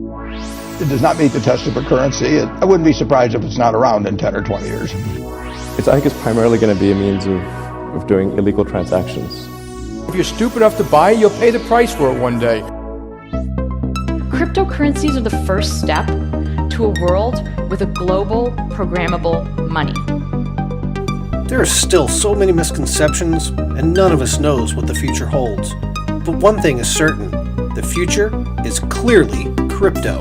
It does not meet the test of a currency. I wouldn't be surprised if it's not around in 10 or 20 years. I think it's primarily going to be a means of doing illegal transactions. If you're stupid enough to buy it, you'll pay the price for it one day. Cryptocurrencies are the first step to a world with a global, programmable money. There are still so many misconceptions, and none of us knows what the future holds. But one thing is certain, the future is clearly crypto.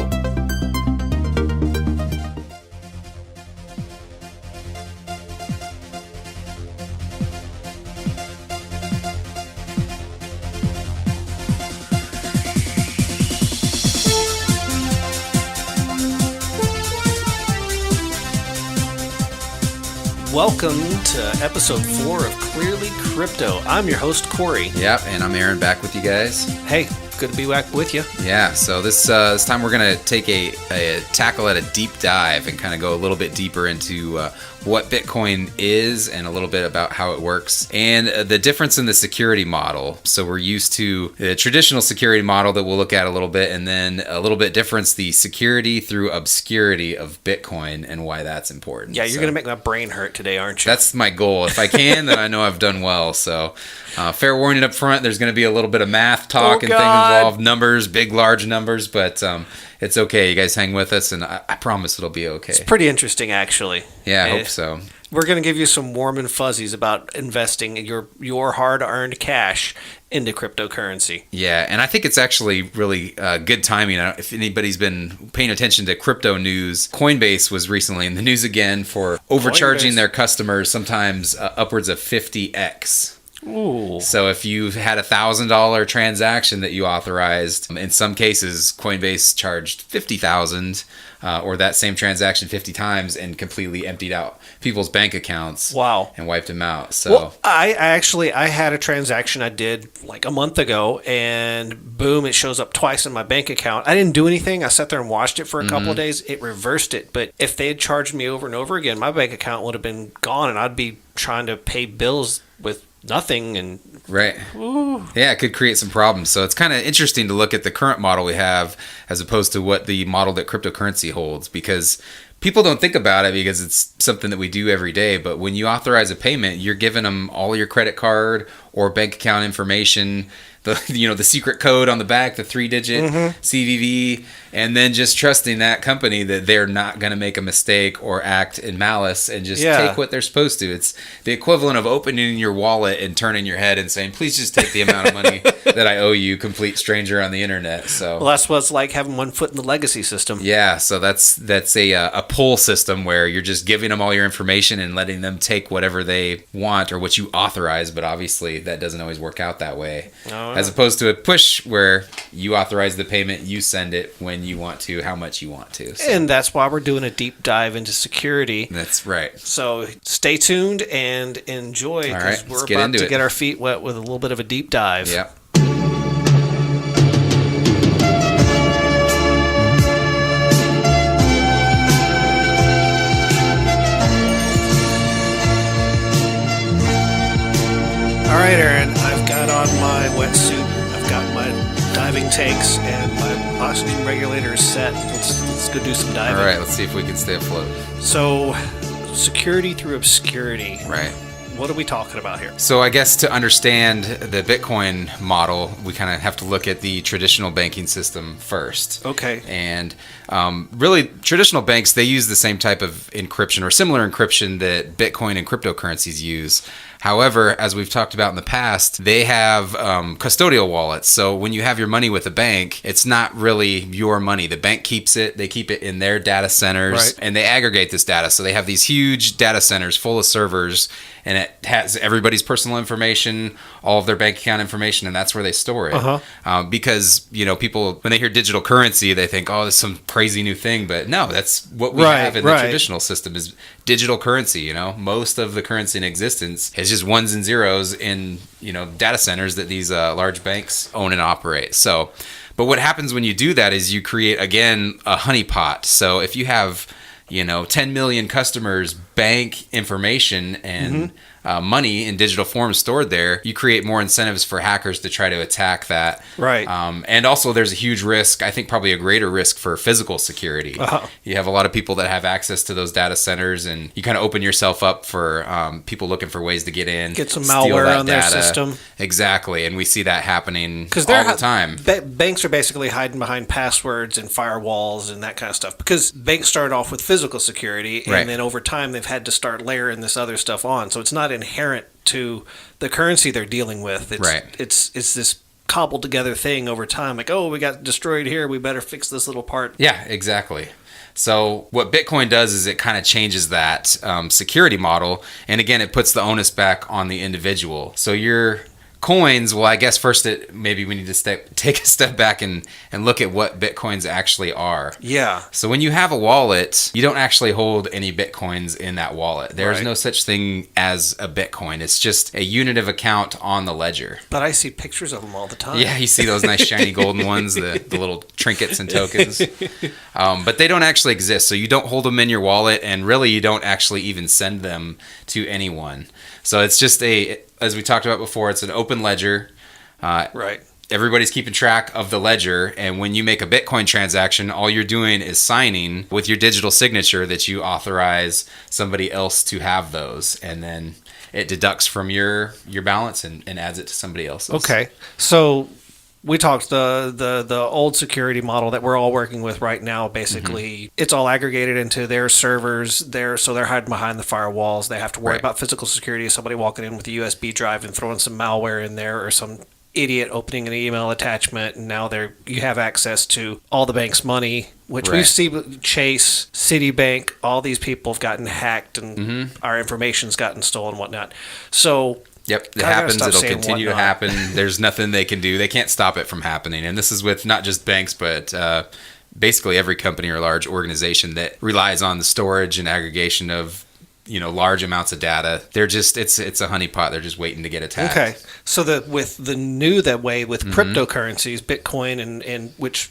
Welcome to episode 4 of Clearly Crypto. I'm your host, Cory. Yep, and I'm Aaron, back with you guys. Hey, good to be back with you. Yeah, so this time we're going to take a tackle at a deep dive and kind of go a little bit deeper into what Bitcoin is and a little bit about how it works and the difference in the security model. So we're used to the traditional security model that we'll look at a little bit, and then a little bit difference, the security through obscurity of Bitcoin and why that's important. Yeah, you're going to make my brain hurt today, aren't you? That's my goal. If I can, then I know I've done well. So fair warning up front, there's going to be a little bit of math talk and things involved, numbers, big, large numbers, but it's okay. You guys hang with us, and I promise it'll be okay. It's pretty interesting, actually. Yeah, I hope so. We're going to give you some warm and fuzzies about investing your hard-earned cash into cryptocurrency. Yeah, and I think it's actually really good timing. If anybody's been paying attention to crypto news, Coinbase was recently in the news again for overcharging their customers, sometimes upwards of 50x. Ooh. So if you had $1,000 transaction that you authorized, in some cases Coinbase charged $50,000 or that same transaction 50 times and completely emptied out people's bank accounts. Wow. And wiped them out. So well, I had a transaction I did like a month ago, and boom, it shows up twice in my bank account. I didn't do anything. I sat there and watched it for a couple of days. It reversed it. But if they had charged me over and over again, my bank account would have been gone, and I'd be trying to pay bills with nothing. And right. Ooh. Yeah, it could create some problems. So it's kind of interesting to look at the current model we have as opposed to what the model that cryptocurrency holds, because people don't think about it because it's something that we do every day. But when you authorize a payment, you're giving them all your credit card or bank account information, the secret code on the back, the 3-digit CVV, and then just trusting that company that they're not going to make a mistake or act in malice and just take what they're supposed to. It's the equivalent of opening your wallet and turning your head and saying, please just take the amount of money that I owe you, complete stranger on the internet. So, well, that's what it's like having one foot in the legacy system. Yeah, so that's a pull system where you're just giving them all your information and letting them take whatever they want or what you authorize, but obviously that doesn't always work out that way. As opposed to a push where you authorize the payment, you send it when you want to, how much you want to. So. And that's why we're doing a deep dive into security. That's right. So stay tuned and enjoy, because we're about to get our feet wet with a little bit of a deep dive. Yep. All right, Aaron, I've got on my wetsuit, I've got my diving tanks, and my oxygen regulator is set. Let's go do some diving. All right, let's see if we can stay afloat. So, security through obscurity. Right. What are we talking about here? So I guess to understand the Bitcoin model, we kind of have to look at the traditional banking system first. Okay. And really, traditional banks, they use the same type of encryption or similar encryption that Bitcoin and cryptocurrencies use. However, as we've talked about in the past, they have custodial wallets. So when you have your money with a bank, it's not really your money. The bank keeps it. They keep it in their data centers, and they aggregate this data. So they have these huge data centers full of servers, and it has everybody's personal information, all of their bank account information, and that's where they store it. Because, people, when they hear digital currency, they think, oh, there's some crazy new thing. But no, that's what we have in the traditional system is digital currency. Most of the currency in existence is just ones and zeros in, data centers that these large banks own and operate. So, but what happens when you do that is you create, again, a honeypot. So if you have 10 million customers' bank information and money in digital form stored there, you create more incentives for hackers to try to attack that. Right. And also there's a huge risk, I think probably a greater risk for physical security. You have a lot of people that have access to those data centers, and you kind of open yourself up for people looking for ways to get in. Get some steal malware that on their data. system. Exactly. And we see that happening all they're the time. Banks are basically hiding behind passwords and firewalls and that kind of stuff, because banks started off with physical security, and Right. then over time they've had to start layering this other stuff on. So it's not inherent to the currency they're dealing with. It's, Right. It's this cobbled together thing over time. Like, oh, we got destroyed here. We better fix this little part. Yeah, exactly. So what Bitcoin does is it kind of changes that security model. And again, it puts the onus back on the individual. So your coins, well, I guess first maybe we need to take a step back and look at what Bitcoins actually are. Yeah. So when you have a wallet, you don't actually hold any Bitcoins in that wallet. There's Right. no such thing as a Bitcoin. It's just a unit of account on the ledger. But I see pictures of them all the time. Yeah, you see those nice shiny golden ones, the little trinkets and tokens. But they don't actually exist. So you don't hold them in your wallet, and really you don't actually even send them to anyone. So it's just as we talked about before, it's an open ledger. Right. Everybody's keeping track of the ledger, and when you make a Bitcoin transaction, all you're doing is signing with your digital signature that you authorize somebody else to have those, and then it deducts from your balance and adds it to somebody else's. Okay. So we talked the old security model that we're all working with right now. Basically, it's all aggregated into their servers. So they're hiding behind the firewalls. They have to worry Right. about physical security. Somebody walking in with a USB drive and throwing some malware in there, or some idiot opening an email attachment, and now you have access to all the bank's money, which we Right. see Chase, Citibank, all these people have gotten hacked, and our information's gotten stolen and whatnot. So Yep, it Kinda gotta happens. stop It'll saying continue to whatnot. happen. There's nothing they can do. They can't stop it from happening. And this is with not just banks, but basically every company or large organization that relies on the storage and aggregation of large amounts of data. They're just it's a honeypot. They're just waiting to get attacked. Okay, so with the new that way with cryptocurrencies, Bitcoin, and which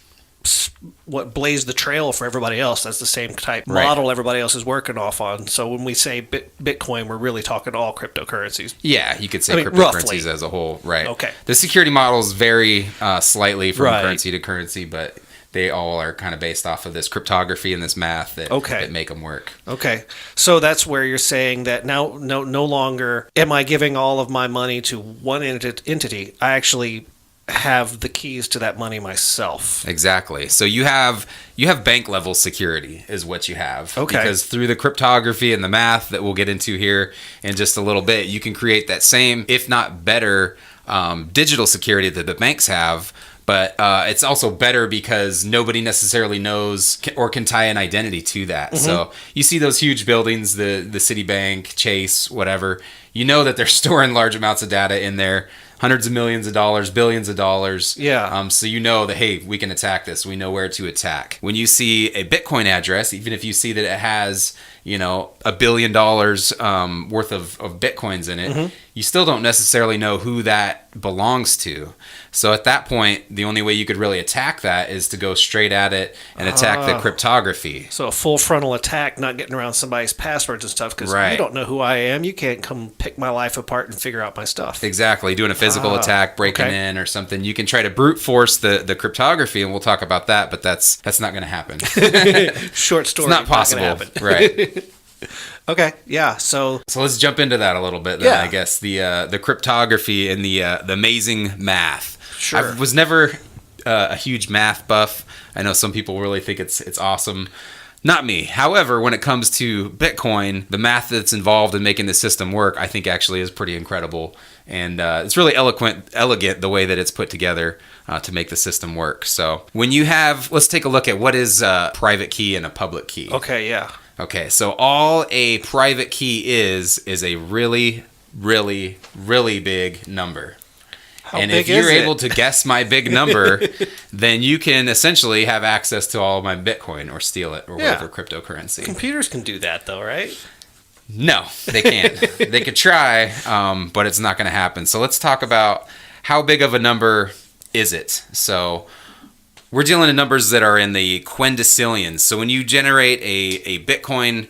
what blazed the trail for everybody else. That's the same type Right. model everybody else is working off on. So when we say Bitcoin, we're really talking all cryptocurrencies. Yeah, you could say I mean, cryptocurrencies roughly. as a whole, right? Okay. The security models vary slightly from Right. currency to currency, but they all are kind of based off of this cryptography and this math that make them work. Okay, so that's where you're saying that now no longer am I giving all of my money to one entity. I actually have the keys to that money myself. Exactly. So you have bank level security is what you have. Okay. Because through the cryptography and the math that we'll get into here in just a little bit, you can create that same, if not better, digital security that the banks have. But it's also better because nobody necessarily knows or can tie an identity to that. So you see those huge buildings, the Citibank, Chase, whatever. You know that they're storing large amounts of data in there. Hundreds of millions of dollars, billions of dollars. Yeah. So you know that, hey, we can attack this. We know where to attack. When you see a Bitcoin address, even if you see that it has, $1 billion worth of Bitcoins in it, you still don't necessarily know who that belongs to. So at that point, the only way you could really attack that is to go straight at it and attack the cryptography. So a full frontal attack, not getting around somebody's passwords and stuff, because Right. you don't know who I am. You can't come pick my life apart and figure out my stuff. Exactly. Doing a physical attack, breaking okay. in or something. You can try to brute force the cryptography, and we'll talk about that, but that's not going to happen. Short story. It's not possible. gonna happen. Right. Okay. Yeah. So let's jump into that a little bit then, Yeah. I guess. The cryptography and the amazing math. Sure. I was never a huge math buff. I know some people really think it's awesome. Not me. However, when it comes to Bitcoin, the math that's involved in making the system work, I think actually is pretty incredible. And it's really elegant the way that it's put together to make the system work. So when you let's take a look at what is a private key and a public key. okay. Yeah. Okay, so all a private key is a really, really, really big number. How and big if you're is it? able to guess my big number, then you can essentially have access to all of my Bitcoin or steal it or Yeah. whatever cryptocurrency. Computers can do that, though, right? No, they can't. They could try, but it's not going to happen. So let's talk about how big of a number is it. So we're dealing in numbers that are in the quindecillions. So when you generate a Bitcoin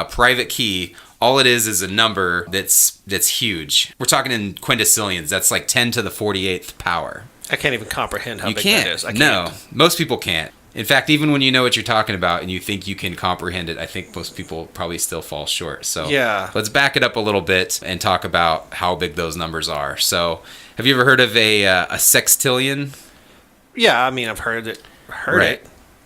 private key, all it is a number that's huge. We're talking in quintillions. That's like 10 to the 48th power. I can't even comprehend how You big can't. that is. I can't. No, most people can't. In fact, even when you know what you're talking about and you think you can comprehend it, I think most people probably still fall short. So Yeah. let's back it up a little bit and talk about how big those numbers are. So have you ever heard of a sextillion? Yeah, I mean, I've heard it.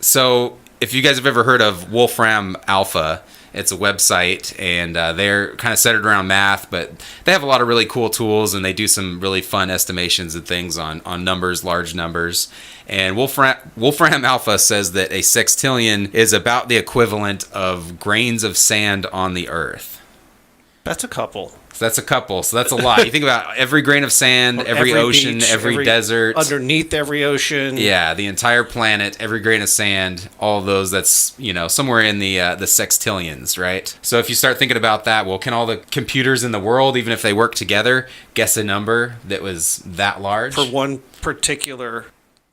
So if you guys have ever heard of Wolfram Alpha, it's a website, and they're kind of centered around math, but they have a lot of really cool tools, and they do some really fun estimations and things on numbers, large numbers. And Wolfram Alpha says that a sextillion is about the equivalent of grains of sand on the Earth. That's a couple. So that's a couple. So that's a lot. You think about every grain of sand, every ocean, beach, every desert. Underneath every ocean. Yeah, the entire planet, every grain of sand, all of those, that's, somewhere in the sextillions, right? So if you start thinking about that, well, can all the computers in the world, even if they work together, guess a number that was that large? For one particular...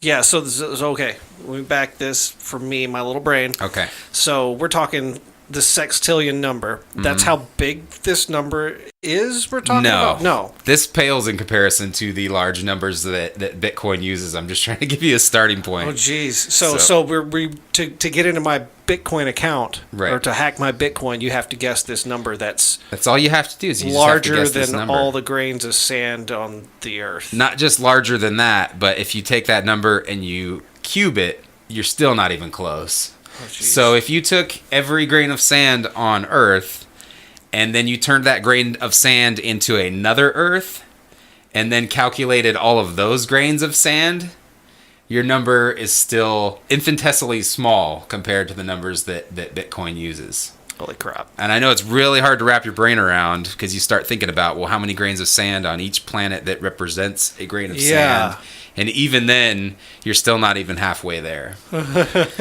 Yeah, so okay. Let me back this for me, my little brain. Okay. So we're talking the sextillion number. That's how big this number is we're talking about? No. This pales in comparison to the large numbers that Bitcoin uses. I'm just trying to give you a starting point. Oh, geez. So we to get into my Bitcoin account, right, or to hack my Bitcoin, you have to guess this number that's all you have to do, is you larger just have to guess this than number. all the grains of sand on the Earth. Not just larger than that, but if you take that number and you cube it, you're still not even close. Oh, so if you took every grain of sand on Earth and then you turned that grain of sand into another Earth and then calculated all of those grains of sand, your number is still infinitesimally small compared to the numbers that Bitcoin uses. Holy crap. And I know it's really hard to wrap your brain around, because you start thinking about, well, how many grains of sand on each planet that represents a grain of sand? And even then, you're still not even halfway there.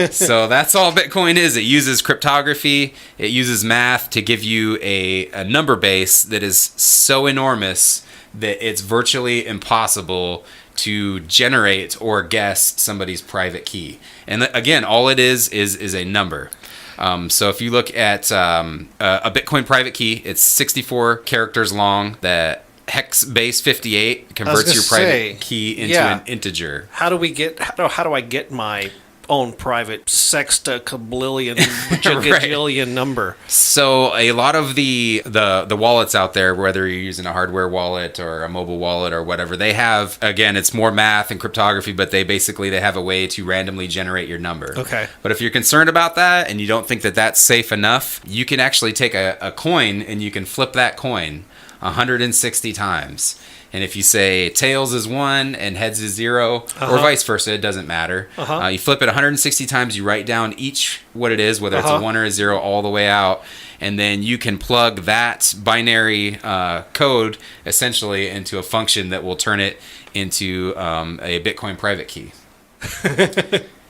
So that's all Bitcoin is. It uses cryptography. It uses math to give you a number base that is so enormous that it's virtually impossible to generate or guess somebody's private key. And again, all it is a number. So if you look at a Bitcoin private key, it's 64 characters long. The hex base 58 converts your private key into an integer. How do I get my own private sextillion bajillion number? So a lot of the wallets out there, whether you're using a hardware wallet or a mobile wallet or whatever, they have, again, it's more math and cryptography, but they have a way to randomly generate your number. Okay. But if you're concerned about that and you don't think that that's safe enough, you can actually take a coin and you can flip that coin 160 times. And if you say tails is 1 and heads is 0, or vice versa, it doesn't matter. You flip it 160 times, you write down each what it is, whether it's a 1 or a 0, all the way out, and then you can plug that binary code essentially into a function that will turn it into a Bitcoin private key.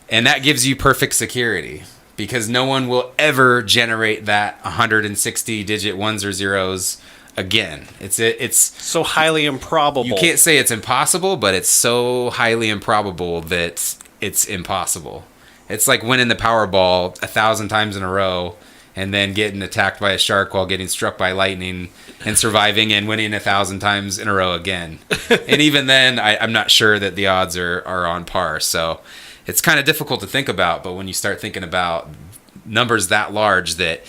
And that gives you perfect security, because no one will ever generate that 160 digit ones or zeros again. It's so highly improbable. You can't say it's impossible, but it's so highly improbable that it's impossible. It's like winning the Powerball 1,000 times in a row and then getting attacked by a shark while getting struck by lightning and surviving and winning 1,000 times in a row again. And even then, I'm not sure that the odds are on par. So it's kind of difficult to think about, but when you start thinking about numbers that large, that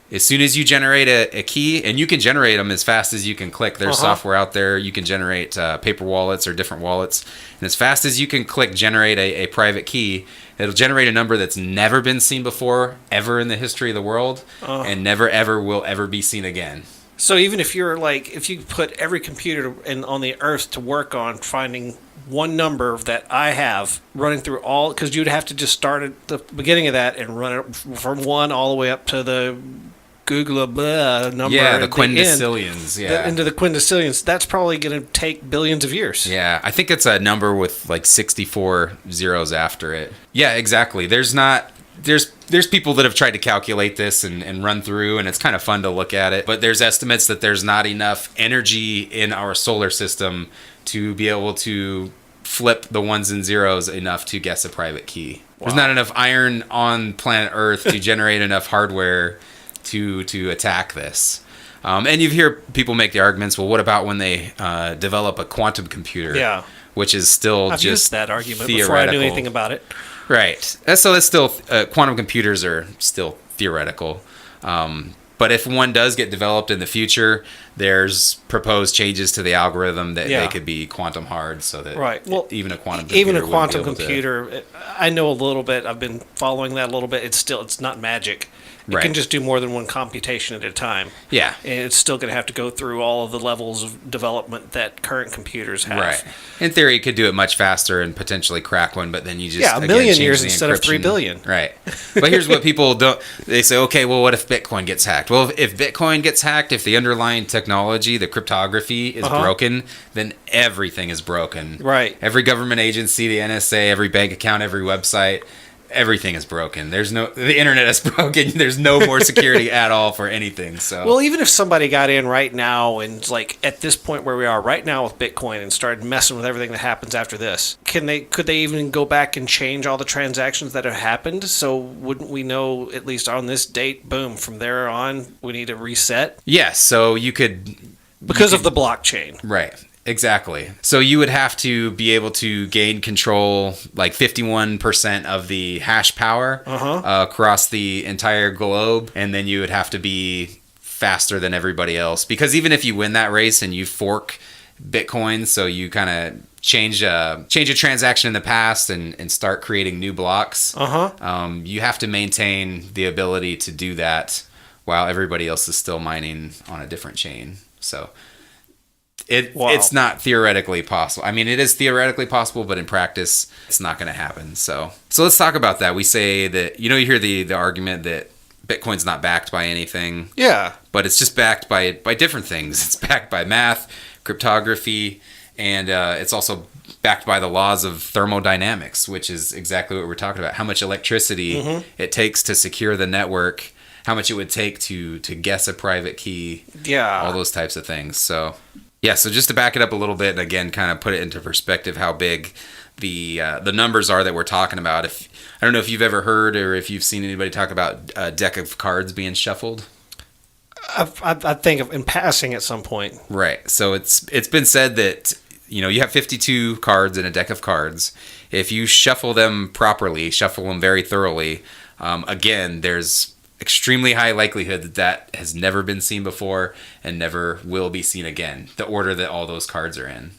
as soon as you generate a key, and you can generate them as fast as you can click. There's software out there. You can generate paper wallets or different wallets. And as fast as you can click generate a private key, it'll generate a number that's never been seen before, ever in the history of the world, and never, ever will ever be seen again. So even if if you put every computer on the Earth to work on finding one number that I have, running through all, because you'd have to just start at the beginning of that and run it from 1 all the way up to the Google number. Yeah, the quintillions. Into the quintillions. That's probably going to take billions of years. Yeah, I think it's a number with like 64 zeros after it. Yeah, exactly. There's people that have tried to calculate this and run through, and it's kind of fun to look at it. But there's estimates that there's not enough energy in our solar system to be able to flip the ones and zeros enough to guess a private key. Wow. There's not enough iron on planet Earth to generate enough hardware to attack this. And you hear people make the arguments, well, what about when they develop a quantum computer? Yeah. Which is still I've just used that argument theoretical. before I knew anything about it. Right. So that's still, quantum computers are still theoretical. But if one does get developed in the future, there's proposed changes to the algorithm that they could be quantum hard, so that even a quantum computer I know a little bit. I've been following that a little bit. It's not magic. It can just do more than one computation at a time. Yeah. And it's still going to have to go through all of the levels of development that current computers have. Right. In theory, it could do it much faster and potentially crack one, but then you just a million years instead of 3 billion. Right. But here's what people don't. They say, okay, well, what if Bitcoin gets hacked? Well, if Bitcoin gets hacked, if the underlying technology, the cryptography is broken, then everything is broken. Right. Every government agency, the NSA, every bank account, every website. Everything is broken. The internet is broken. There's no more security at all for anything. So, well, even if somebody got in right now and like at this point where we are right now with Bitcoin and started messing with everything that happens after this, could they even go back and change all the transactions that have happened? So wouldn't we know at least on this date, boom, from there on we need to reset? Yes. So you could because of the blockchain. Right. Exactly. So you would have to be able to gain control, like 51% of the hash power across the entire globe, and then you would have to be faster than everybody else. Because even if you win that race and you fork Bitcoin, so you kind of change a transaction in the past and start creating new blocks, you have to maintain the ability to do that while everybody else is still mining on a different chain. So it's not theoretically possible. I mean, it is theoretically possible, but in practice, it's not going to happen. So let's talk about that. We say that, you hear the argument that Bitcoin's not backed by anything. Yeah. But it's just backed by different things. It's backed by math, cryptography, and it's also backed by the laws of thermodynamics, which is exactly what we're talking about. How much electricity it takes to secure the network, how much it would take to guess a private key. Yeah. All those types of things. So just to back it up a little bit and again kind of put it into perspective how big the numbers are that we're talking about. I don't know if you've ever heard or if you've seen anybody talk about a deck of cards being shuffled. I think of in passing at some point. Right. So it's been said that you have 52 cards in a deck of cards. If you shuffle them properly, shuffle them very thoroughly, again, there's extremely high likelihood that has never been seen before and never will be seen again, the order that all those cards are in.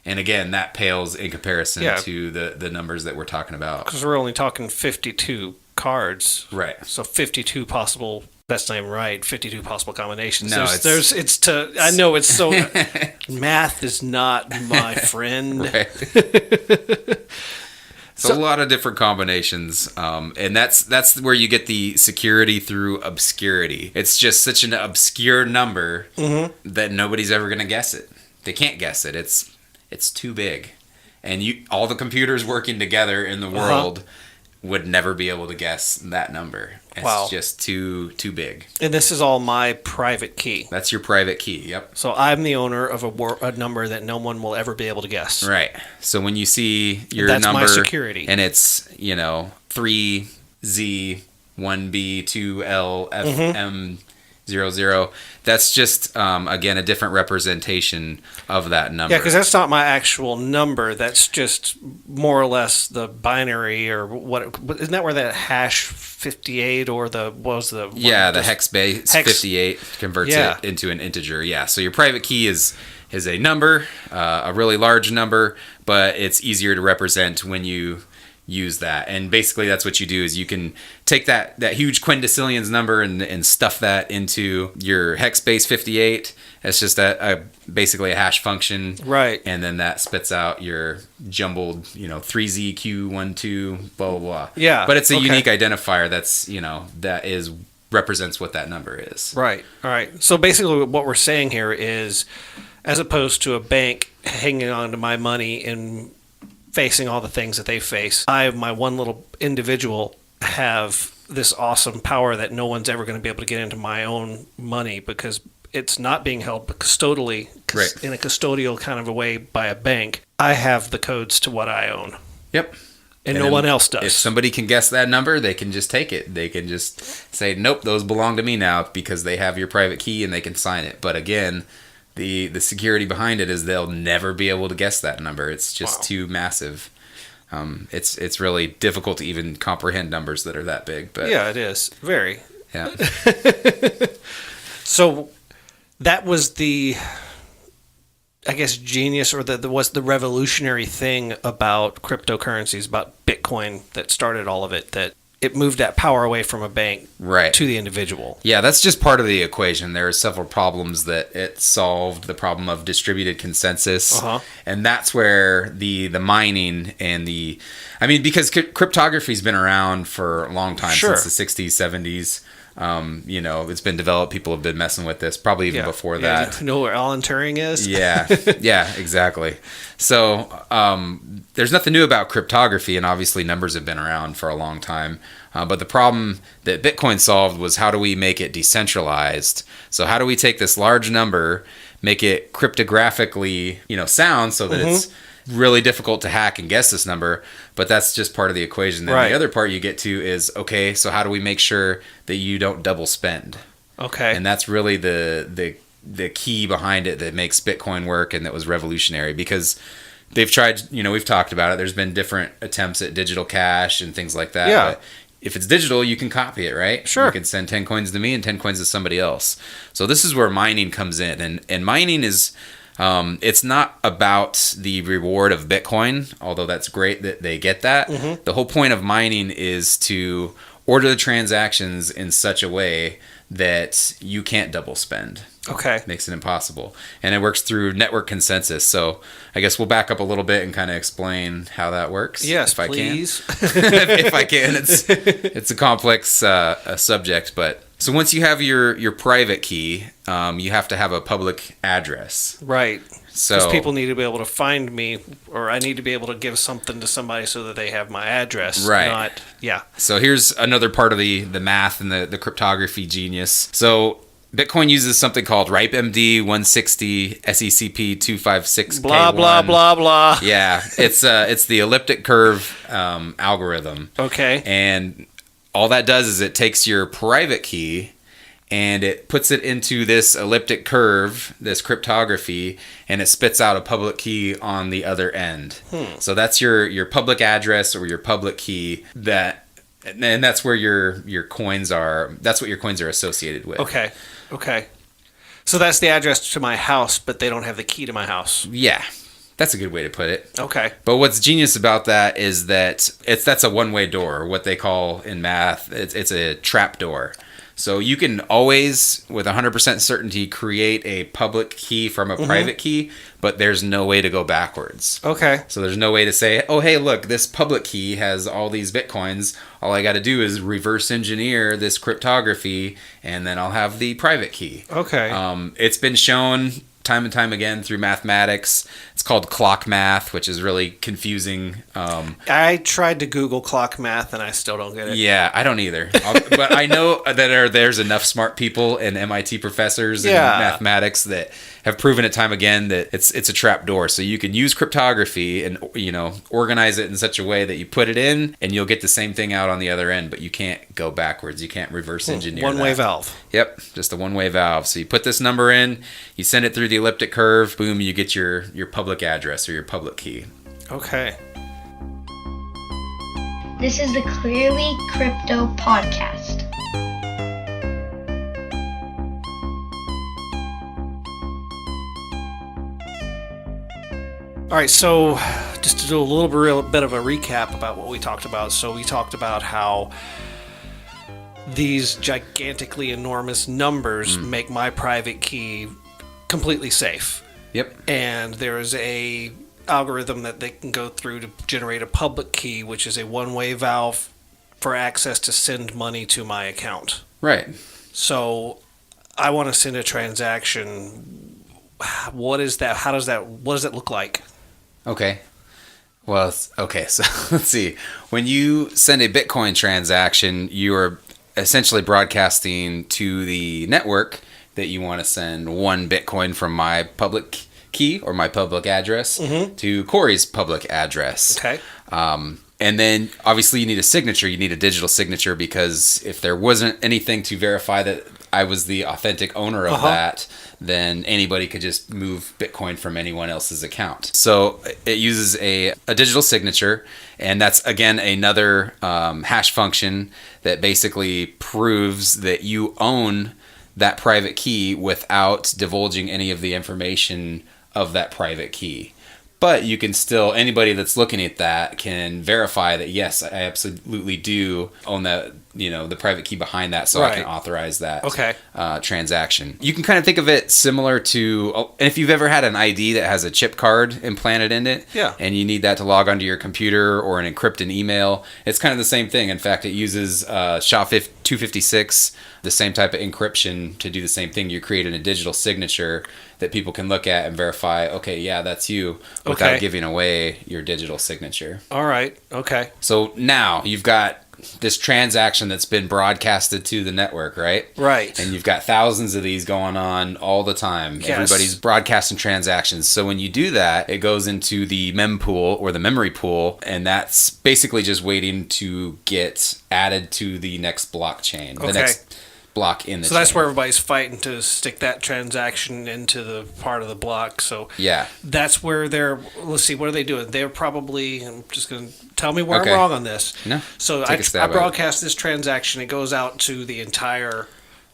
And again, that pales in comparison to the numbers that we're talking about. Because we're only talking 52 cards. Right. So 52 possible, that's not even right, 52 possible combinations. No, I know it's so, math is not my friend. Right. So a lot of different combinations, and that's where you get the security through obscurity. It's just such an obscure number that nobody's ever going to guess it. They can't guess it. It's too big, and all the computers working together in the world would never be able to guess that number. It's just too big. And this is all my private key. That's your private key, yep. So I'm the owner of a number that no one will ever be able to guess. Right. So when you see your that's number, my security. And it's, 3Z, 1B, 2L, FM, 00, that's just, again, a different representation of that number. Yeah, because that's not my actual number. That's just more or less the binary or what. Isn't that where that hash 58 or the hex base 58 converts it into an integer. Yeah, so your private key is a number, a really large number, but it's easier to represent when you use that. And basically that's what you do is you can take that huge quintillions number and stuff that into your hex base 58. It's just basically a hash function. Right. And then that spits out your jumbled, 3ZQ12, blah, blah, blah. Yeah. But it's a unique identifier that represents what that number is. Right. All right. So basically what we're saying here is, as opposed to a bank hanging on to my money and facing all the things that they face, my one little individual, have this awesome power that no one's ever going to be able to get into my own money because it's not being held custodially, in a custodial kind of a way by a bank. I have the codes to what I own. Yep. And no one else does. If somebody can guess that number, they can just take it. They can just say, nope, those belong to me now because they have your private key and they can sign it. But again, the security behind it is they'll never be able to guess that number. It's just too massive. It's really difficult to even comprehend numbers that are that big. But yeah, it is. Very. Yeah. So that was the, I guess, genius, or was the revolutionary thing about cryptocurrencies, about Bitcoin, that started all of it, that it moved that power away from a bank to the individual. Yeah, that's just part of the equation. There are several problems that it solved. The problem of distributed consensus. And that's where the mining and because cryptography's been around for a long time, since the 60s, 70s. It's been developed. People have been messing with this probably even before that. You know where Alan Turing is? Yeah, exactly. So there's nothing new about cryptography, and obviously numbers have been around for a long time. But the problem that Bitcoin solved was, how do we make it decentralized? So how do we take this large number, make it cryptographically, sound, so that it's really difficult to hack and guess this number, but that's just part of the equation. Then the other part you get to is, okay, so how do we make sure that you don't double spend? Okay. And that's really the key behind it that makes Bitcoin work, and that was revolutionary, because they've tried, we've talked about it, there's been different attempts at digital cash and things like that. Yeah. But if it's digital, you can copy it, right? Sure. You can send 10 coins to me and 10 coins to somebody else. So this is where mining comes in, and mining is, it's not about the reward of Bitcoin, although that's great that they get that. The whole point of mining is to order the transactions in such a way that you can't double spend. Okay. Makes it impossible. And it works through network consensus. So I guess we'll back up a little bit and kind of explain how that works. Yes, please. If I can. It's a complex subject, but... So once you have your private key, you have to have a public address. Right. So because people need to be able to find me, or I need to be able to give something to somebody so that they have my address. Right. So here's another part of the math and the cryptography genius. So Bitcoin uses something called RIPE-MD 160 SECP 256K1. Blah, blah, blah, blah. Yeah. It's the elliptic curve algorithm. Okay. And all that does is it takes your private key and it puts it into this elliptic curve, this cryptography, and it spits out a public key on the other end. So that's your public address or your public key, and that's where your coins are. That's what your coins are associated with. Okay. So that's the address to my house, but they don't have the key to my house. Yeah. That's a good way to put it. Okay. But what's genius about that is that that's a one-way door, what they call in math, it's a trap door. So you can always, with 100% certainty, create a public key from a private key, but there's no way to go backwards. Okay. So there's no way to say, oh, hey, look, this public key has all these Bitcoins. All I got to do is reverse engineer this cryptography, and then I'll have the private key. Okay. It's been shown time and time again through mathematics. It's called clock math, which is really confusing. I tried to Google clock math and I still don't get it. Yeah, I don't either. But I know that there's enough smart people and MIT professors in mathematics that have proven it time again that it's a trap door. So you can use cryptography and organize it in such a way that you put it in and you'll get the same thing out on the other end, but you can't go backwards. You can't reverse engineer one-way valve. Yep, just a one-way valve. So you put this number in, you send it through the elliptic curve, boom, you get your public address or your public key. Okay. This is the Clearly Crypto Podcast. All right, so just to do a little bit of a recap about what we talked about. So we talked about how these gigantically enormous numbers make my private key completely safe. Yep. And there is a algorithm that they can go through to generate a public key, which is a one-way valve for access to send money to my account. Right. So I want to send a transaction. What is that? What does it look like? Okay. Well, okay, so let's see. When you send a Bitcoin transaction, you are essentially broadcasting to the network that you want to send 1 Bitcoin from my public key or my public address to Cory's public address. Okay. And then obviously you need a signature. You need a digital signature, because if there wasn't anything to verify that I was the authentic owner of that, then anybody could just move Bitcoin from anyone else's account. So it uses a digital signature, and that's, again, another hash function that basically proves that you own that private key without divulging any of the information of that private key. But you can still, anybody that's looking at that can verify that, yes, I absolutely do own that, the private key behind that, so I can authorize that transaction. You can kind of think of it similar to, if you've ever had an ID that has a chip card implanted in it, and you need that to log onto your computer or an encrypted email, it's kind of the same thing. In fact, it uses SHA-256, the same type of encryption to do the same thing. You're creating a digital signature that people can look at and verify, okay, yeah, that's you, without giving away your digital signature. All right. Okay. So now you've got this transaction that's been broadcasted to the network, right? Right. And you've got thousands of these going on all the time. Yes. Everybody's broadcasting transactions. So when you do that, it goes into the mempool or the memory pool, and that's basically just waiting to get added to the next blockchain. The next block in the chain. So that's where everybody's fighting to stick that transaction into the part of the block. So that's where let's see, what are they doing? They're probably, I'm just going to tell me where I'm wrong on this. No. So I broadcast this transaction. It goes out to the entire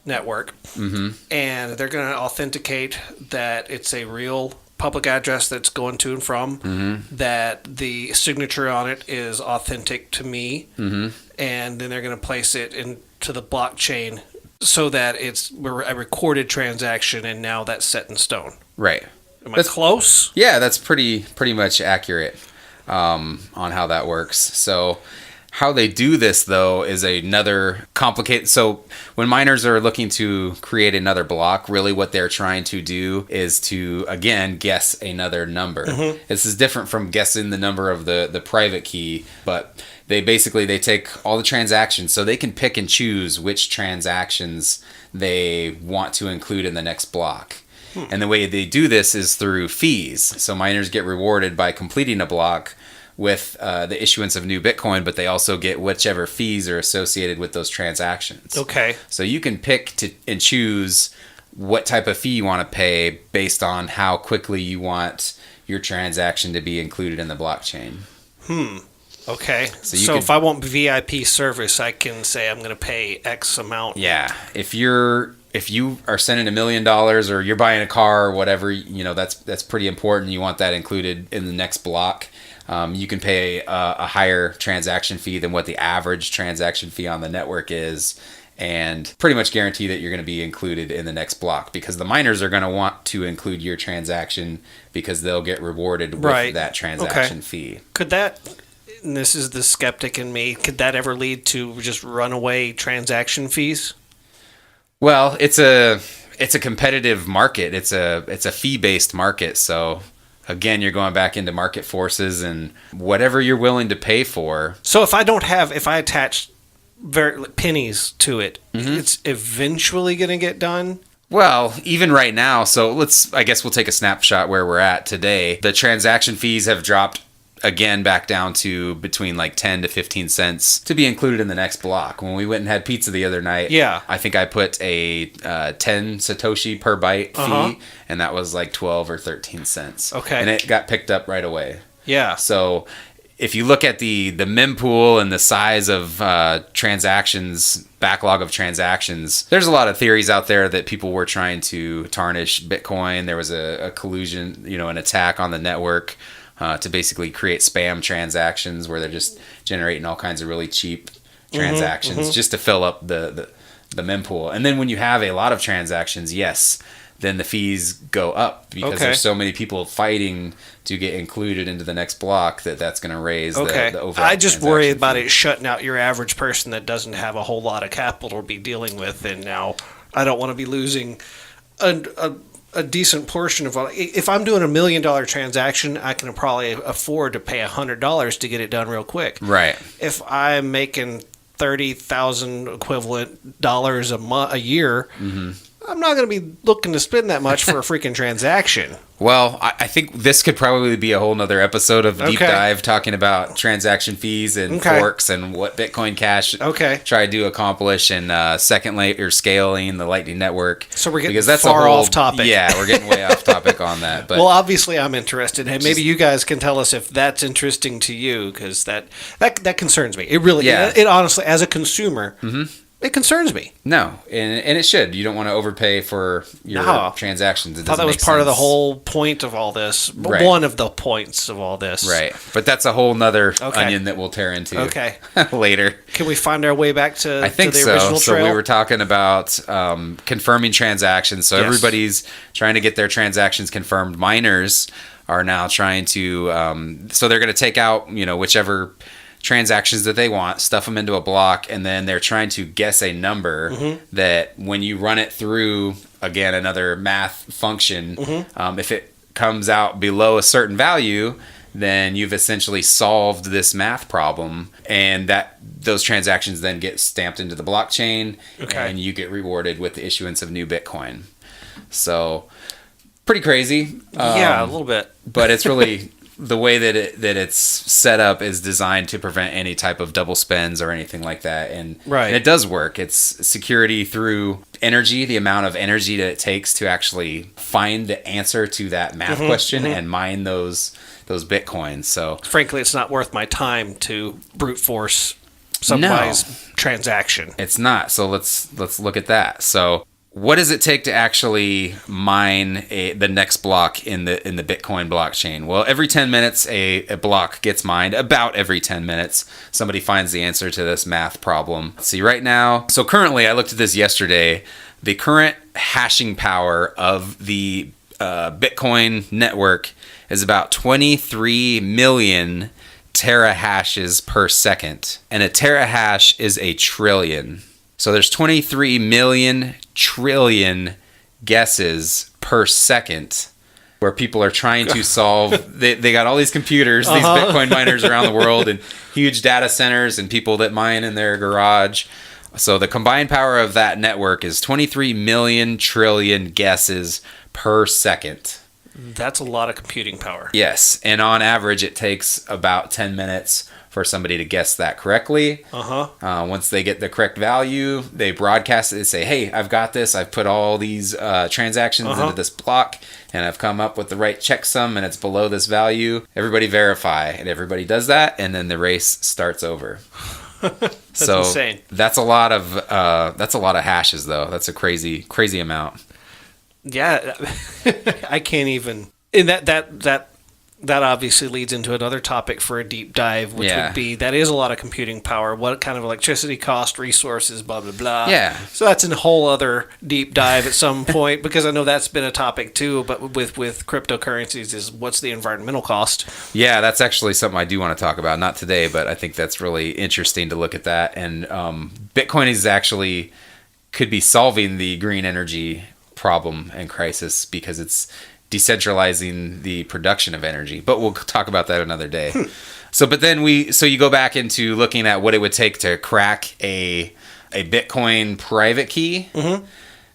network, and they're going to authenticate that it's a real public address that's going to and from, that the signature on it is authentic to me, and then they're going to place it into the blockchain so that it's a recorded transaction, and now that's set in stone. Right. Am I close? Yeah, that's pretty much accurate on how that works. So how they do this, though, is another complicated. So when miners are looking to create another block, really what they're trying to do is to, again, guess another number. This is different from guessing the number of the private key, but they take all the transactions, so they can pick and choose which transactions they want to include in the next block. And the way they do this is through fees. So miners get rewarded by completing a block with the issuance of new Bitcoin, but they also get whichever fees are associated with those transactions. Okay. So you can pick and choose what type of fee you want to pay based on how quickly you want your transaction to be included in the blockchain. Okay. So if I want VIP service, I can say I'm going to pay X amount. Yeah. If you are sending $1 million, or you're buying a car or whatever, that's pretty important. You want that included in the next block. You can pay a higher transaction fee than what the average transaction fee on the network is, and pretty much guarantee that you're going to be included in the next block, because the miners are going to want to include your transaction because they'll get rewarded with that transaction fee. Could that, and this is the skeptic in me, could that ever lead to just runaway transaction fees? Well, it's a competitive market. It's a fee-based market. So again, you're going back into market forces and whatever you're willing to pay for. So if I attach pennies to it, it's eventually going to get done? Well, even right now, so I guess we'll take a snapshot where we're at today. The transaction fees have dropped again back down to between like 10 to 15 cents to be included in the next block. When we went and had pizza the other night, I think I put a 10 Satoshi per byte fee, and that was like 12 or 13 cents. Okay. And it got picked up right away. Yeah. So if you look at the mempool and the size of backlog of transactions, there's a lot of theories out there that people were trying to tarnish Bitcoin. There was a collusion, an attack on the network to basically create spam transactions where they're just generating all kinds of really cheap transactions just to fill up the mempool. And then when you have a lot of transactions, then the fees go up because there's so many people fighting to get included into the next block that's going to raise the overall. I just worry about it shutting out your average person that doesn't have a whole lot of capital to be dealing with, and now I don't want to be losing a decent portion of if I'm doing $1 million transaction, I can probably afford to pay $100 to get it done real quick. Right. If I'm making $30,000 equivalent dollars a year, I'm not going to be looking to spend that much for a freaking transaction. Well, I think this could probably be a whole nother episode of Deep Dive talking about transaction fees and forks and what Bitcoin Cash try to accomplish and second layer scaling the Lightning Network. So we're getting far off topic. Yeah, we're getting way off topic on that. But well, obviously I'm interested. Hey, maybe you guys can tell us if that's interesting to you, because that concerns me. It really, it honestly, as a consumer, it concerns me. No, and it should. You don't want to overpay for your transactions. I thought that was part of the whole point of all this. Right. One of the points of all this. Right. But that's a whole nother onion that we'll tear into later. Can we find our way back to, I think to the original trail? So we were talking about confirming transactions. So everybody's trying to get their transactions confirmed. Miners are now trying to, so they're going to take out, whichever transactions that they want, stuff them into a block, and then they're trying to guess a number that when you run it through, again, another math function, if it comes out below a certain value, then you've essentially solved this math problem, and that those transactions then get stamped into the blockchain, and you get rewarded with the issuance of new Bitcoin. So pretty crazy. Yeah, a little bit. But it's really the way that it's set up is designed to prevent any type of double spends or anything like that. And it does work. It's security through energy, the amount of energy that it takes to actually find the answer to that math question and mine those Bitcoins. So frankly, it's not worth my time to brute force somebody's transaction. It's not. So let's look at that. So what does it take to actually mine the next block in the Bitcoin blockchain? Well, every 10 minutes a block gets mined. About every 10 minutes, somebody finds the answer to this math problem. Let's see, right now, so currently, I looked at this yesterday, the current hashing power of the Bitcoin network is about 23 million terahashes per second. And a terahash is a trillion. So there's 23 million trillion guesses per second where people are trying to solve. They got all these computers, these Bitcoin miners around the world, and huge data centers and people that mine in their garage. So the combined power of that network is 23 million trillion guesses per second. That's a lot of computing power. Yes, and on average it takes about 10 minutes for somebody to guess that correctly. Once they get the correct value, they broadcast it. They say, hey, I've got this. I've put all these transactions into this block, and I've come up with the right checksum, and it's below this value. Everybody verify, and everybody does that, and then the race starts over. That's insane. That's a lot of hashes, though. That's a crazy amount. Yeah, I can't even. And that obviously leads into another topic for a deep dive, which would be, that is a lot of computing power. What kind of electricity cost, resources, blah, blah, blah. Yeah. So that's a whole other deep dive at some point, because I know that's been a topic too, but with cryptocurrencies is what's the environmental cost? Yeah, that's actually something I do want to talk about. Not today, but I think that's really interesting to look at that. And Bitcoin is actually could be solving the green energy problem and crisis because it's decentralizing the production of energy, but we'll talk about that another day. But then you go back into looking at what it would take to crack a Bitcoin private key.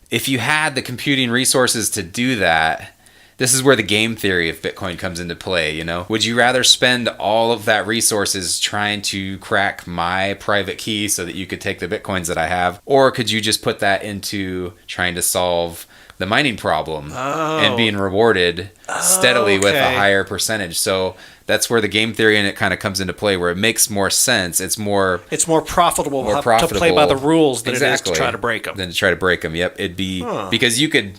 If you had the computing resources to do that, this is where the game theory of Bitcoin comes into play. Would you rather spend all of that resources trying to crack my private key so that you could take the Bitcoins that I have, or could you just put that into trying to solve the mining problem and being rewarded steadily with a higher percentage? So that's where the game theory in it kind of comes into play, where it makes more sense. It's more profitable to play by the rules than it is to try to break them. Yep. It'd be because you could,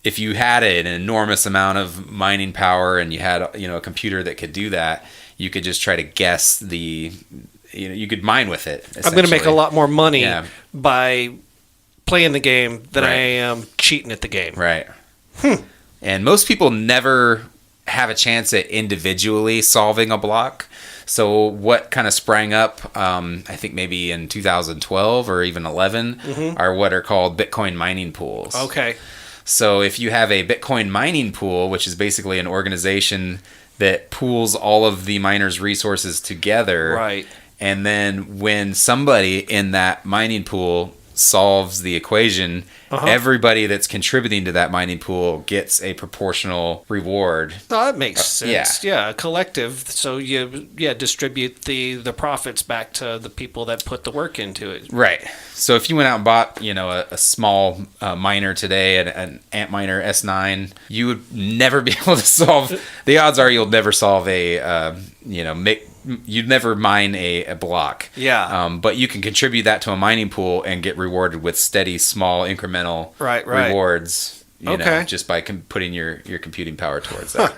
if you had an enormous amount of mining power and you had a computer that could do that, you could just try to guess you could mine with it. I'm going to make a lot more money by playing the game than I am cheating at the game. Right. And most people never have a chance at individually solving a block. So what kind of sprang up, I think maybe in 2012 or even 11, are what are called Bitcoin mining pools. Okay. So if you have a Bitcoin mining pool, which is basically an organization that pools all of the miners' resources together. Right. And then when somebody in that mining pool solves the equation, everybody that's contributing to that mining pool gets a proportional reward. Oh, that makes sense. Yeah, a collective. So you distribute the profits back to the people that put the work into it. Right. So if you went out and bought, a small miner today, an Antminer S9, you would never be able to solve. The odds are you'll never solve you'd never mine a block. Yeah. But you can contribute that to a mining pool and get rewarded with steady, small, incremental rewards. Just by putting your computing power towards that.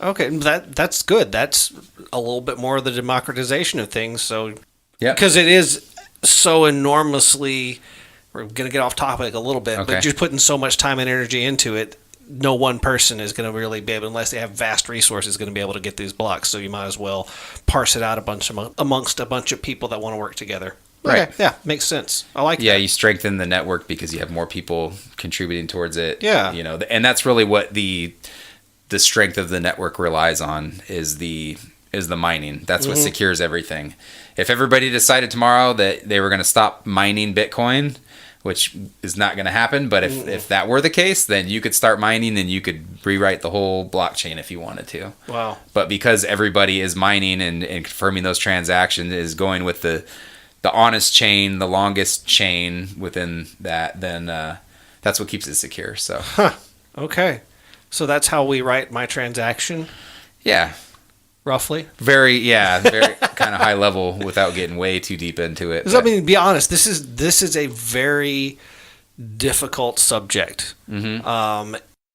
Okay, that's good. That's a little bit more of the democratization of things. So, yeah, because it is so enormously. We're gonna get off topic a little bit, but you're putting so much time and energy into it. No one person is going to really be able, unless they have vast resources, going to be able to get these blocks. So you might as well parse it out amongst a bunch of people that want to work together. Right. Okay. Yeah, makes sense. I like that. Yeah, you strengthen the network because you have more people contributing towards it. Yeah. And that's really what the strength of the network relies on is the mining. That's what secures everything. If everybody decided tomorrow that they were going to stop mining Bitcoin, which is not going to happen, but if that were the case, then you could start mining and you could rewrite the whole blockchain if you wanted to. Wow. But because everybody is mining and confirming those transactions, is going with the honest chain, the longest chain within that, then that's what keeps it secure. So. Okay. So that's how we write my transaction? Yeah. Roughly? Very kind of high level without getting way too deep into it. I mean, to be honest, this is a very difficult subject.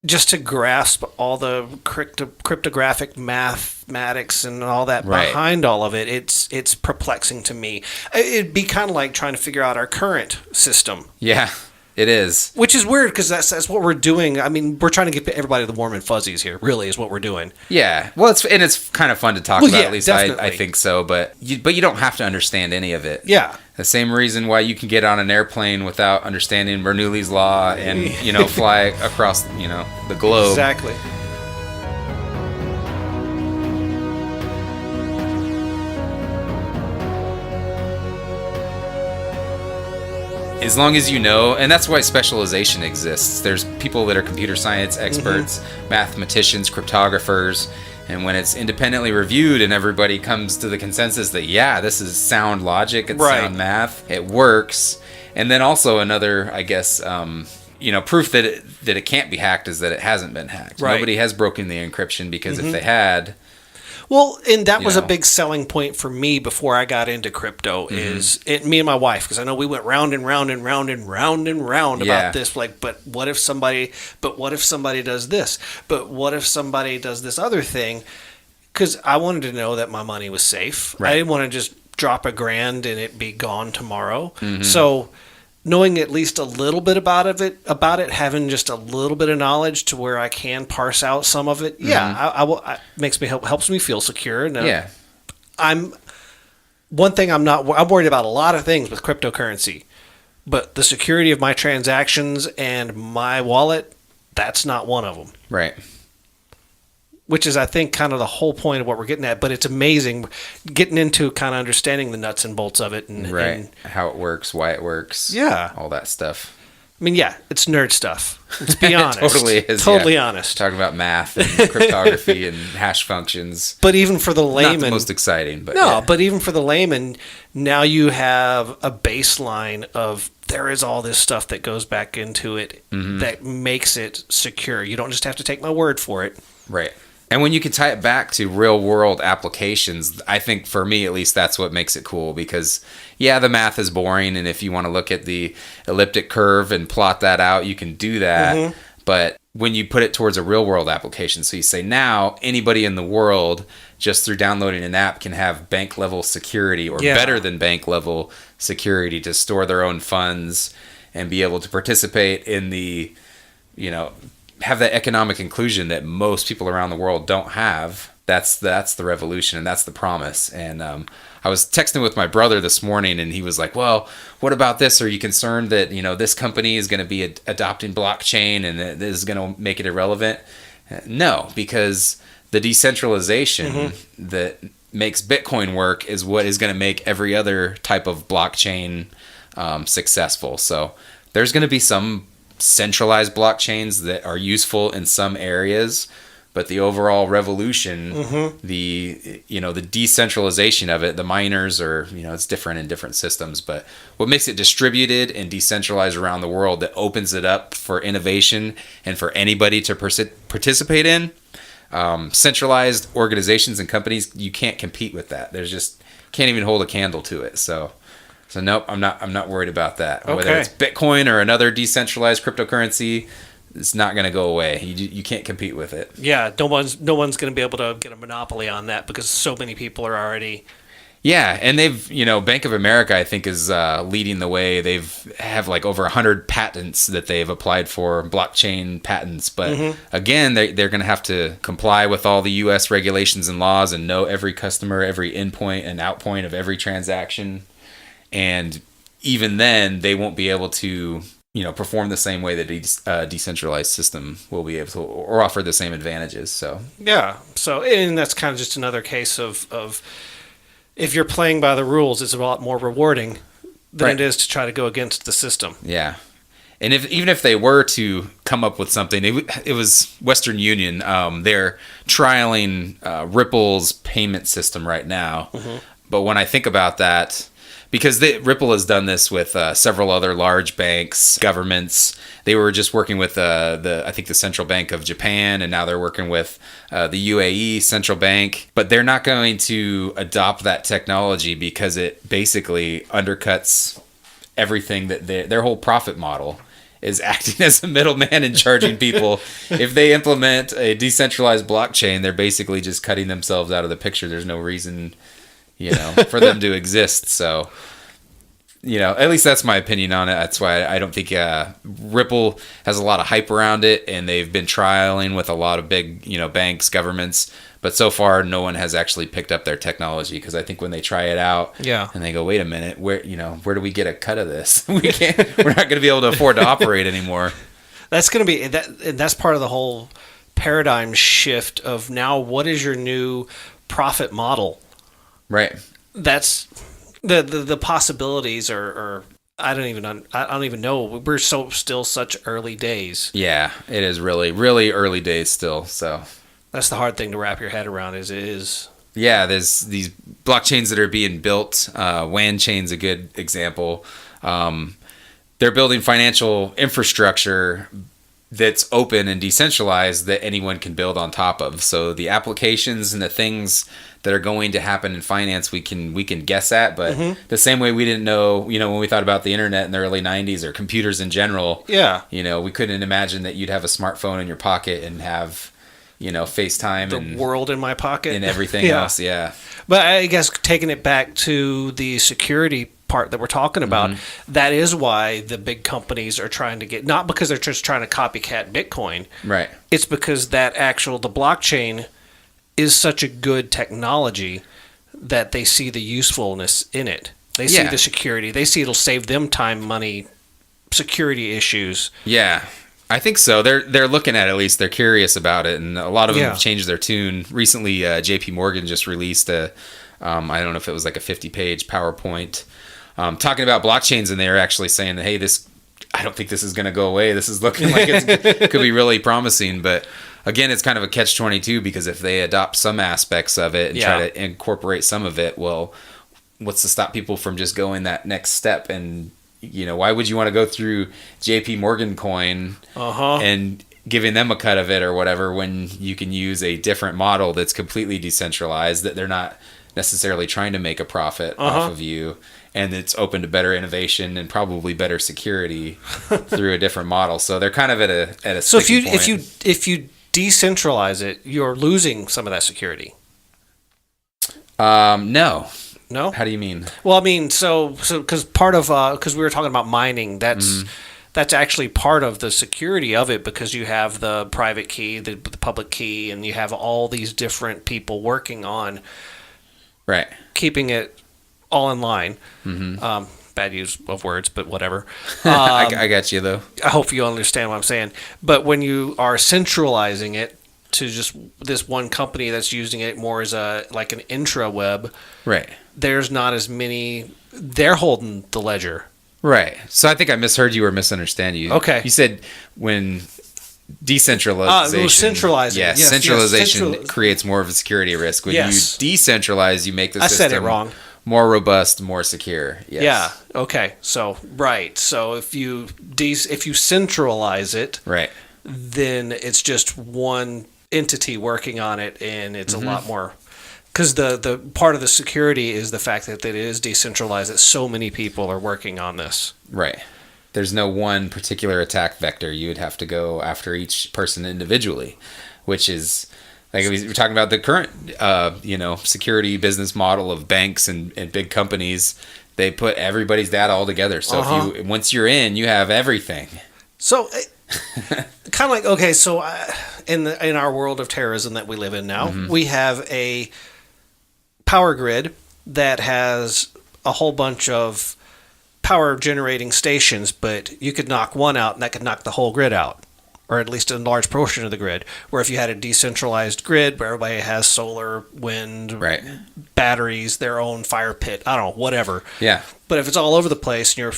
Just to grasp all the cryptographic mathematics and all that behind all of it, it's perplexing to me. It'd be kind of like trying to figure out our current system. Yeah. It is. Which is weird because that's what we're doing. I mean, we're trying to get everybody the warm and fuzzies here, really, is what we're doing. Yeah. Well, it's kind of fun to talk about, at least I think so. But you don't have to understand any of it. Yeah. The same reason why you can get on an airplane without understanding Bernoulli's Law and, fly across, the globe. Exactly. As long as you know, and that's why specialization exists. There's people that are computer science experts, mathematicians, cryptographers, and when it's independently reviewed and everybody comes to the consensus that, this is sound logic, it's sound math, it works. And then also another, I guess, proof that it can't be hacked is that it hasn't been hacked. Right. Nobody has broken the encryption because if they had... Well, and that was a big selling point for me before I got into crypto is me and my wife, because I know we went round and round and round and round and round about this. Like, but what if somebody does this? But what if somebody does this other thing? Because I wanted to know that my money was safe. Right. I didn't want to just drop $1,000 and it be gone tomorrow. So knowing at least a little bit about it, having just a little bit of knowledge to where I can parse out some of it, helps me feel secure. And, I'm worried about a lot of things with cryptocurrency, but the security of my transactions and my wallet, that's not one of them. Right. Which is, I think, kind of the whole point of what we're getting at. But it's amazing getting into kind of understanding the nuts and bolts of it. And how it works, why it works. Yeah. All that stuff. I mean, it's nerd stuff. Let's be honest. It totally is. Totally honest. Talking about math and cryptography and hash functions. But even for the layman... Not the most exciting, but but even for the layman, now you have a baseline of there is all this stuff that goes back into it that makes it secure. You don't just have to take my word for it. Right. And when you can tie it back to real world applications, I think for me at least that's what makes it cool because the math is boring and if you want to look at the elliptic curve and plot that out, you can do that. But when you put it towards a real world application, so you say now anybody in the world just through downloading an app can have bank level security or better than bank level security to store their own funds and be able to participate in the, have that economic inclusion that most people around the world don't have. That's the revolution and that's the promise. And I was texting with my brother this morning and he was like, well, what about this? Are you concerned that, this company is going to be adopting blockchain and that this is going to make it irrelevant? No, because the decentralization that makes Bitcoin work is what is going to make every other type of blockchain successful. So there's going to be some centralized blockchains that are useful in some areas, but the overall revolution, the decentralization of it, the miners are, it's different in different systems, but what makes it distributed and decentralized around the world that opens it up for innovation and for anybody to participate in, centralized organizations and companies, you can't compete with that. There's just can't even hold a candle to it. So nope, I'm not worried about that. Okay. Whether it's Bitcoin or another decentralized cryptocurrency, it's not going to go away. You can't compete with it. Yeah, no one's going to be able to get a monopoly on that because so many people are already. Yeah, and they've, Bank of America, I think, is leading the way. Have like over 100 patents that they've applied for, blockchain patents. But again, they're going to have to comply with all the U.S. regulations and laws and know every customer, every inpoint and outpoint of every transaction. And even then, they won't be able to, perform the same way that a decentralized system will be able to, or offer the same advantages. So yeah, and that's kind of just another case of if you're playing by the rules, it's a lot more rewarding than it is to try to go against the system. Yeah. And even if they were to come up with something, it was Western Union. They're trialing Ripple's payment system right now. But when I think about that, because Ripple has done this with several other large banks, governments. They were just working with I think the Central Bank of Japan, and now they're working with the UAE Central Bank. But they're not going to adopt that technology because it basically undercuts everything that their whole profit model is acting as a middleman and charging people. If they implement a decentralized blockchain, they're basically just cutting themselves out of the picture. There's no reason for them to exist. So, at least that's my opinion on it. That's why I don't think Ripple has a lot of hype around it, and they've been trialing with a lot of big, banks, governments. But so far, no one has actually picked up their technology, because I think when they try it out, and they go, wait a minute, where do we get a cut of this? We're not going to be able to afford to operate anymore. That's going to be that's part of the whole paradigm shift of now. What is your new profit model? Right. That's the possibilities are I don't even know. We're still such early days. Yeah, it is really, really early days still. So that's the hard thing to wrap your head around. Is yeah, there's these blockchains that are being built. WAN chain's a good example. They're building financial infrastructure that's open and decentralized that anyone can build on top of. So the applications and the things that are going to happen in finance, we can guess at, but the same way we didn't know, when we thought about the internet in the early 90s or computers in general, we couldn't imagine that you'd have a smartphone in your pocket and have, FaceTime the world in my pocket and everything else. Yeah. But I guess taking it back to the security part that we're talking about, that is why the big companies are trying to get, not because they're just trying to copycat Bitcoin. Right. It's because the blockchain is such a good technology that they see the usefulness in it. They see the security. They see it'll save them time, money, security issues. Yeah. I think so. They're looking at least. They're curious about it, and a lot of them have changed their tune. Recently, J.P. Morgan just released I don't know if it was like a 50-page PowerPoint talking about blockchains, and they're actually saying that, hey, I don't think this is going to go away. This is looking like it could be really promising, but again, it's kind of a catch-22, because if they adopt some aspects of it and try to incorporate some of it, well, what's to stop people from just going that next step? And why would you want to go through JP Morgan coin and giving them a cut of it or whatever, when you can use a different model that's completely decentralized, that they're not necessarily trying to make a profit off of you, and it's open to better innovation and probably better security through a different model. So they're kind of at a so point. if you decentralize it, you're losing some of that security. No. How do you mean? Well, I mean, so because part of because we were talking about mining, that's actually part of the security of it, because you have the private key, the public key, and you have all these different people working on keeping it all in line. Bad use of words, but whatever. I got you, though. I hope you understand what I'm saying. But when you are centralizing it to just this one company that's using it more as like an intraweb, right? There's not as many. They're holding the ledger. Right. So I think I misheard you or misunderstand you. Okay. You said when decentralization. Centralizing. Yes, Yes, centralization creates more of a security risk. When Yes. you decentralize, you make the I system said it wrong. more robust, more secure. Yes. Yeah. Okay. So right. So if you centralize it, Right. then it's just one entity working on it, and it's a lot more. Because the part of the security is the fact that it is decentralized, that so many people are working on this. Right. There's no one particular attack vector. You would have to go after each person individually, which is like we're talking about the current, security business model of banks and big companies. They put everybody's data all together. So if you once you're in, you have everything. So, kind of like, okay, so in our world of terrorism that we live in now, we have a power grid that has a whole bunch of power generating stations, but you could knock one out and that could knock the whole grid out, or at least a large portion of the grid. Where if you had a decentralized grid where everybody has solar, wind, Right. batteries, their own fire pit, I don't know, whatever. Yeah. But if it's all over the place and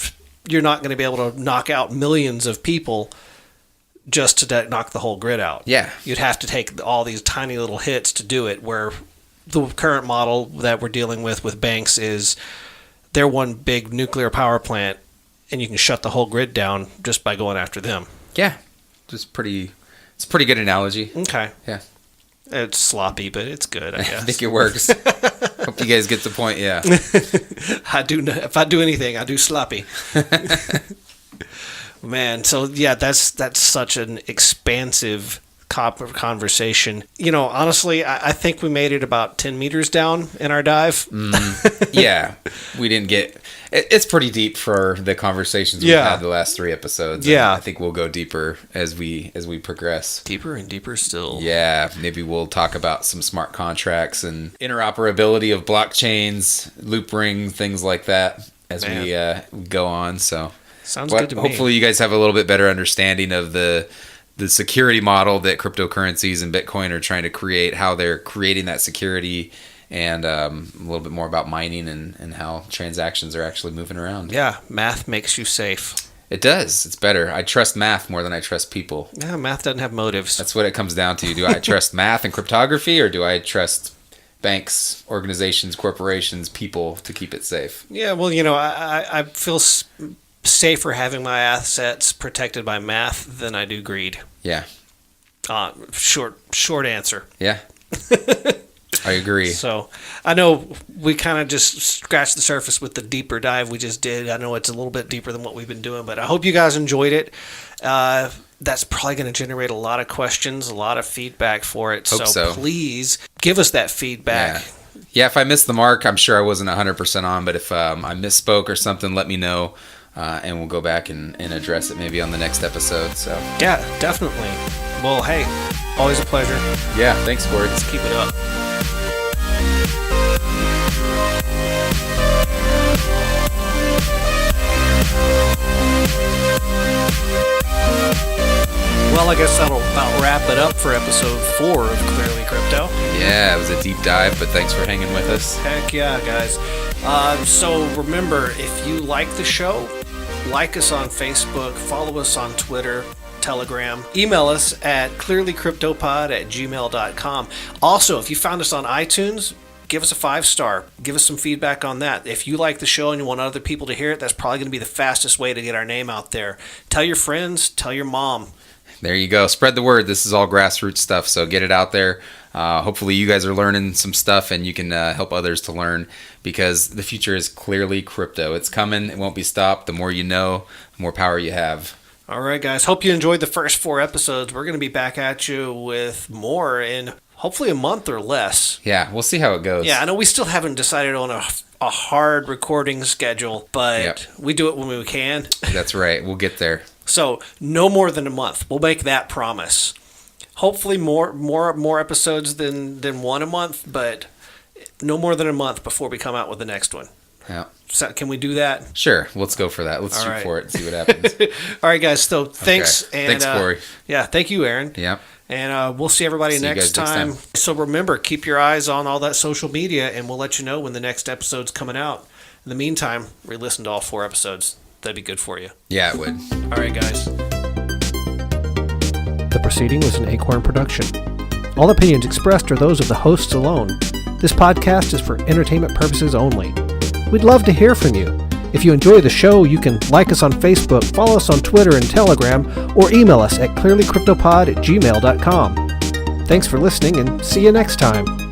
you're not going to be able to knock out millions of people just to knock the whole grid out. Yeah. You'd have to take all these tiny little hits to do it, where the current model that we're dealing with banks is they're one big nuclear power plant, and you can shut the whole grid down just by going after them. Yeah. It's a pretty good analogy. Okay. Yeah. It's sloppy, but it's good, I guess. I think it works. Hope you guys get the point. Yeah. If I do anything, I do sloppy. Man, so yeah, that's such an expansive conversation. Honestly, I think we made it about 10 meters down in our dive. Yeah. We didn't get... It's pretty deep for the conversations we've had the last 3 episodes. Yeah. I think we'll go deeper as we progress. Deeper and deeper still. Yeah. Maybe we'll talk about some smart contracts and interoperability of blockchains, loop ring, things like that as we go on. So sounds good to me. Hopefully you guys have a little bit better understanding of the security model that cryptocurrencies and Bitcoin are trying to create, how they're creating that security, and a little bit more about mining and how transactions are actually moving around. Yeah, math makes you safe. It does. It's better. I trust math more than I trust people. Yeah, math doesn't have motives. That's what it comes down to. Do I trust math and cryptography, or do I trust banks, organizations, corporations, people to keep it safe? Yeah, well, I feel safer having my assets protected by math than I do greed. Yeah. Short answer. Yeah. I agree. So I know we kind of just scratched the surface with the deeper dive we just did. I know it's a little bit deeper than what we've been doing, but I hope you guys enjoyed it. That's probably going to generate a lot of questions, a lot of feedback for it. Hope so. Please give us that feedback. Yeah, if I missed the mark, I'm sure I wasn't 100% on, but if I misspoke or something, let me know. And we'll go back and address it maybe on the next episode. So yeah, definitely. Well, hey, always a pleasure. Yeah, thanks, Cory. Let's keep it up. Well, I guess that'll about wrap it up for episode 4 of Clearly Crypto. Yeah, it was a deep dive, but thanks for hanging with us. Heck yeah, guys. So remember, if you like the show, like us on Facebook, follow us on Twitter, Telegram, email us at clearlycryptopod@gmail.com. Also, if you found us on iTunes, give us a 5-star. Give us some feedback on that. If you like the show and you want other people to hear it, that's probably going to be the fastest way to get our name out there. Tell your friends, tell your mom. There you go. Spread the word. This is all grassroots stuff, so get it out there. Hopefully you guys are learning some stuff and you can help others to learn, because the future is clearly crypto. It's coming. It won't be stopped. The more you know, the more power you have. All right, guys. Hope you enjoyed the first 4 episodes. We're going to be back at you with more in hopefully a month or less. Yeah, we'll see how it goes. Yeah, I know we still haven't decided on a hard recording schedule, but we do it when we can. That's right. We'll get there. So no more than a month. We'll make that promise. Hopefully more episodes than one a month, but no more than a month before we come out with the next one. Yeah. So can we do that? Sure. Let's go for that. Let's shoot for it and see what happens. All right, guys. So thanks. Okay. And, thanks, Cory. Yeah, thank you, Aaron. Yep. And we'll see everybody next time. So remember, keep your eyes on all that social media, and we'll let you know when the next episode's coming out. In the meantime, re-listen to all 4 episodes. that'd be good for you. Yeah, it would. All right, guys. The proceeding was an Acorn production. All opinions expressed are those of the hosts alone. This podcast is for entertainment purposes only. We'd love to hear from you. If you enjoy the show, you can like us on Facebook, follow us on Twitter and Telegram, or email us at clearlycryptopod@gmail.com. Thanks for listening, and see you next time.